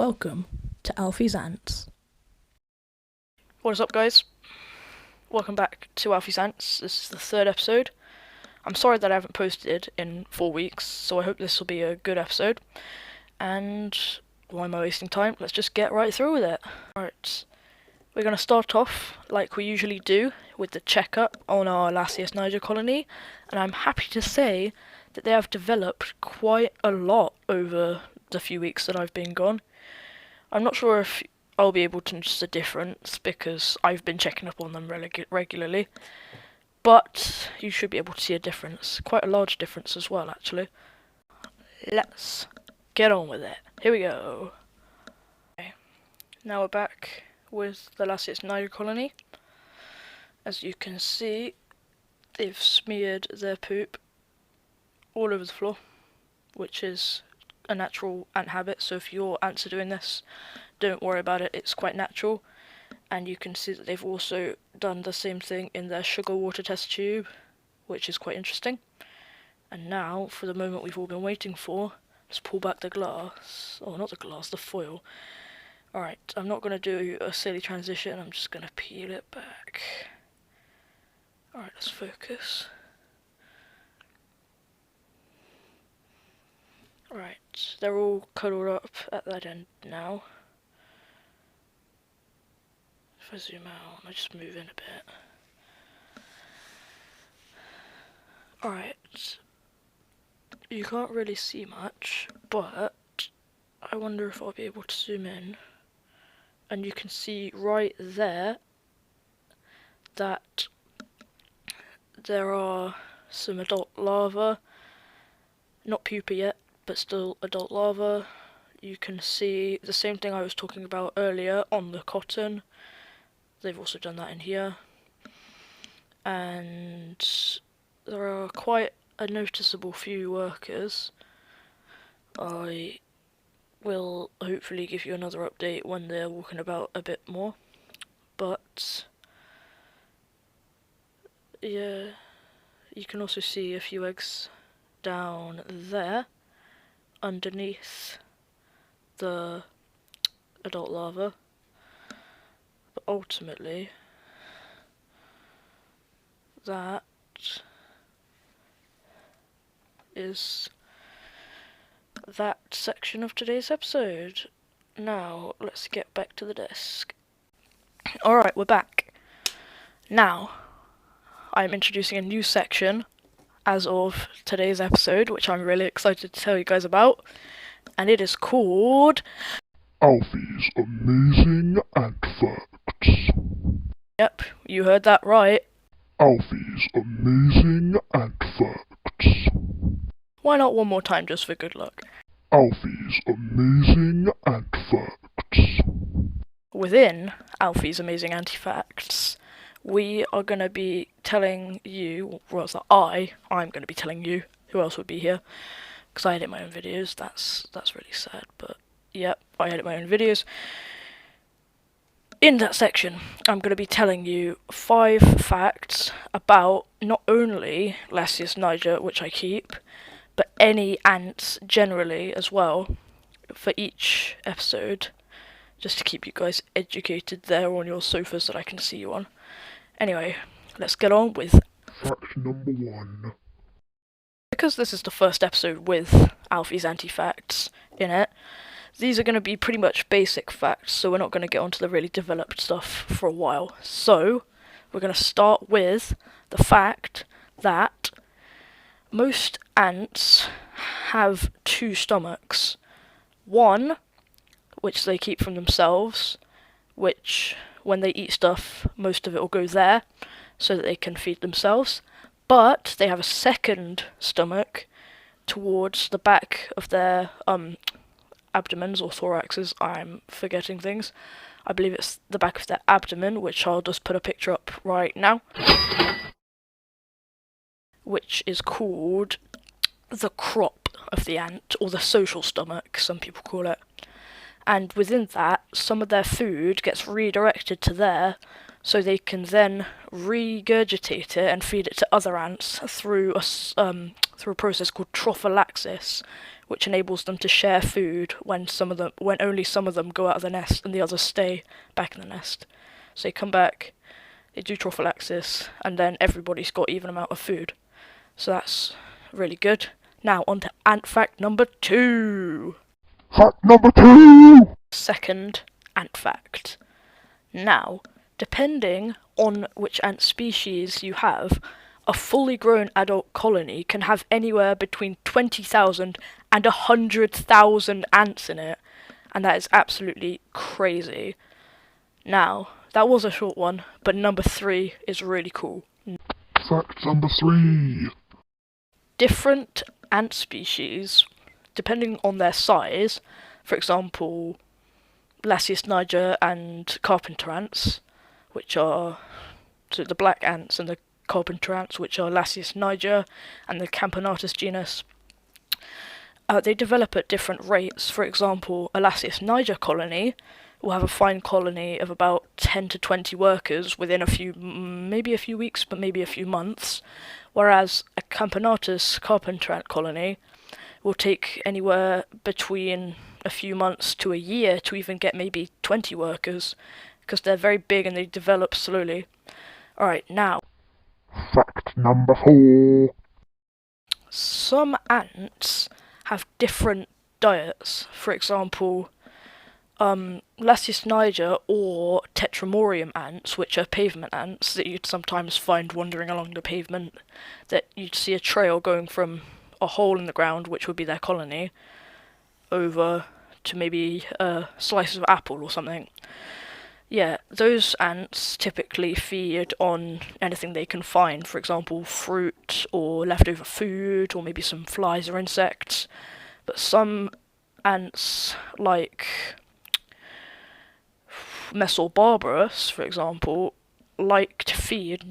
Welcome to Alfies Ants. What is up, guys? Welcome back to Alfies Ants. This is the third episode. I'm sorry that I haven't posted in 4 weeks, so I hope this will be a good episode. And why am I wasting time? Let's just get right through with it. Alright, we're going to start off, like we usually do, with the checkup on our Alfies Niger colony. And I'm happy to say that they have developed quite a lot over the few weeks that I've been gone. I'm not sure if I'll be able to notice a difference because I've been checking up on them regularly, but you should be able to see a difference, quite a large difference as well, actually. Let's get on with it. Here we go. Okay. Now we're back with the Alfies Niger colony. As you can see, they've smeared their poop all over the floor, which is a natural ant habit, so if your ants are doing this, don't worry about it, it's quite natural. And you can see that they've also done the same thing in their sugar water test tube, which is quite interesting. And now, for the moment we've all been waiting for, let's pull back the glass. Oh, not the glass, the foil. Alright, I'm not going to do a silly transition, I'm just going to peel it back. Alright, let's focus. Right, they're all cuddled up at that end now. If I zoom out, I just move in a bit. Alright, you can't really see much, but I wonder if I'll be able to zoom in. And you can see right there that there are some adult larvae, not pupa yet, but still adult larvae. You can see the same thing I was talking about earlier on the cotton. They've also done that in here. And there are quite a noticeable few workers. I will hopefully give you another update when they're walking about a bit more. But yeah, you can also see a few eggs down there underneath the adult larva, but ultimately that is that section of today's episode. Now let's get back to the desk. Alright, we're back. Now I'm introducing a new section as of today's episode, which I'm really excited to tell you guys about, and it is called Alfies Amazing Ant Facts. Yep, you heard that right. Alfies Amazing Ant Facts. Why not one more time just for good luck? Alfies Amazing Ant Facts. Within Alfie's Amazing Anti-Facts, we are going to be telling you, well, it's not I'm going to be telling you, who else would be here, because I edit my own videos. That's really sad, but yep, I edit my own videos. In that section, I'm going to be telling you 5 facts about not only Alfies Niger, which I keep, but any ants generally as well, for each episode, just to keep you guys educated there on your sofas that I can see you on. Anyway, let's get on with Fact number 1. Because this is the first episode with Alfie's Anti-Facts in it, these are going to be pretty much basic facts, so we're not going to get onto the really developed stuff for a while. So, we're going to start with the fact that most ants have 2 stomachs. One, which they keep from themselves, which when they eat stuff, most of it will go there, so that they can feed themselves. But they have a second stomach towards the back of their abdomens or thoraxes. I'm forgetting things. I believe it's the back of their abdomen, which I'll just put a picture up right now, which is called the crop of the ant, or the social stomach, some people call it. And within that, some of their food gets redirected to there, so they can then regurgitate it and feed it to other ants through a process called trophallaxis, which enables them to share food when only some of them go out of the nest and the others stay back in the nest. So they come back, they do trophallaxis, and then everybody's got even amount of food. So that's really good. Now on to ant fact number 2. Fact number 2! Second ant fact. Now, depending on which ant species you have, a fully grown adult colony can have anywhere between 20,000 and 100,000 ants in it, and that is absolutely crazy. Now, that was a short one, but number 3 is really cool. Fact number 3. Different ant species, depending on their size, for example, Lasius niger and carpenter ants, which are so the black ants and the carpenter ants, which are Lasius niger and the Camponatus genus, they develop at different rates. For example, a Lasius niger colony will have a fine colony of about 10 to 20 workers within maybe a few weeks, but maybe a few months, whereas a Camponatus carpenter ant colony will take anywhere between a few months to a year to even get maybe 20 workers, because they're very big and they develop slowly. Alright, now, Fact number 4. some ants have different diets. For example, Lasius niger or Tetramorium ants, which are pavement ants that you'd sometimes find wandering along the pavement, that you'd see a trail going from a hole in the ground, which would be their colony, over to maybe a slice of apple or something. Yeah, those ants typically feed on anything they can find, for example, fruit or leftover food, or maybe some flies or insects. But some ants, like Mesorbarbarus, for example, like to feed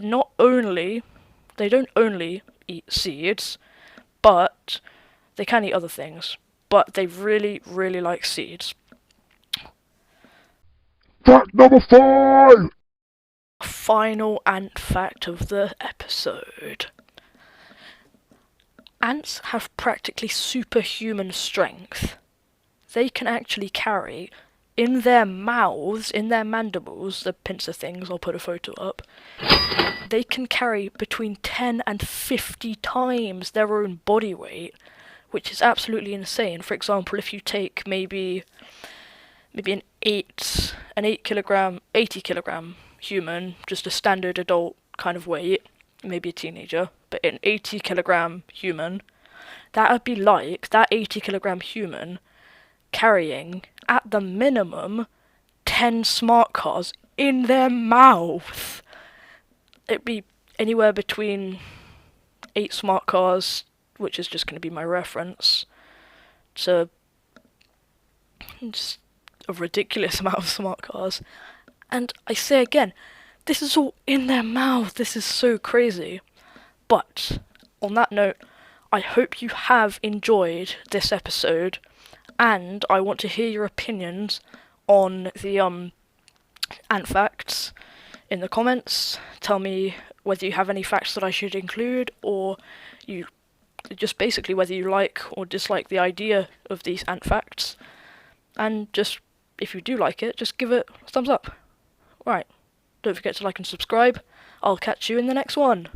they don't only eat seeds, but they can eat other things, but they really, really like seeds. Fact number 5! Final ant fact of the episode. Ants have practically superhuman strength. They can actually carry, in their mouths, in their mandibles, the pincer things, I'll put a photo up, they can carry between 10 and 50 times their own body weight, which is absolutely insane. For example, if you take maybe an 80 kilogram human, just a standard adult kind of weight, maybe a teenager, but an 80 kilogram human, that would be like that 80 kilogram human carrying, at the minimum, 10 smart cars in their mouth. It'd be anywhere between 8 smart cars, which is just going to be my reference, to just a ridiculous amount of smart cars. And I say again, this is all in their mouth. This is so crazy. But on that note, I hope you have enjoyed this episode, and I want to hear your opinions on the ant facts in the comments. Tell me whether you have any facts that I should include, or you just basically whether you like or dislike the idea of these ant facts. And just, if you do like it, just give it a thumbs up. Right, don't forget to like and subscribe. I'll catch you in the next one.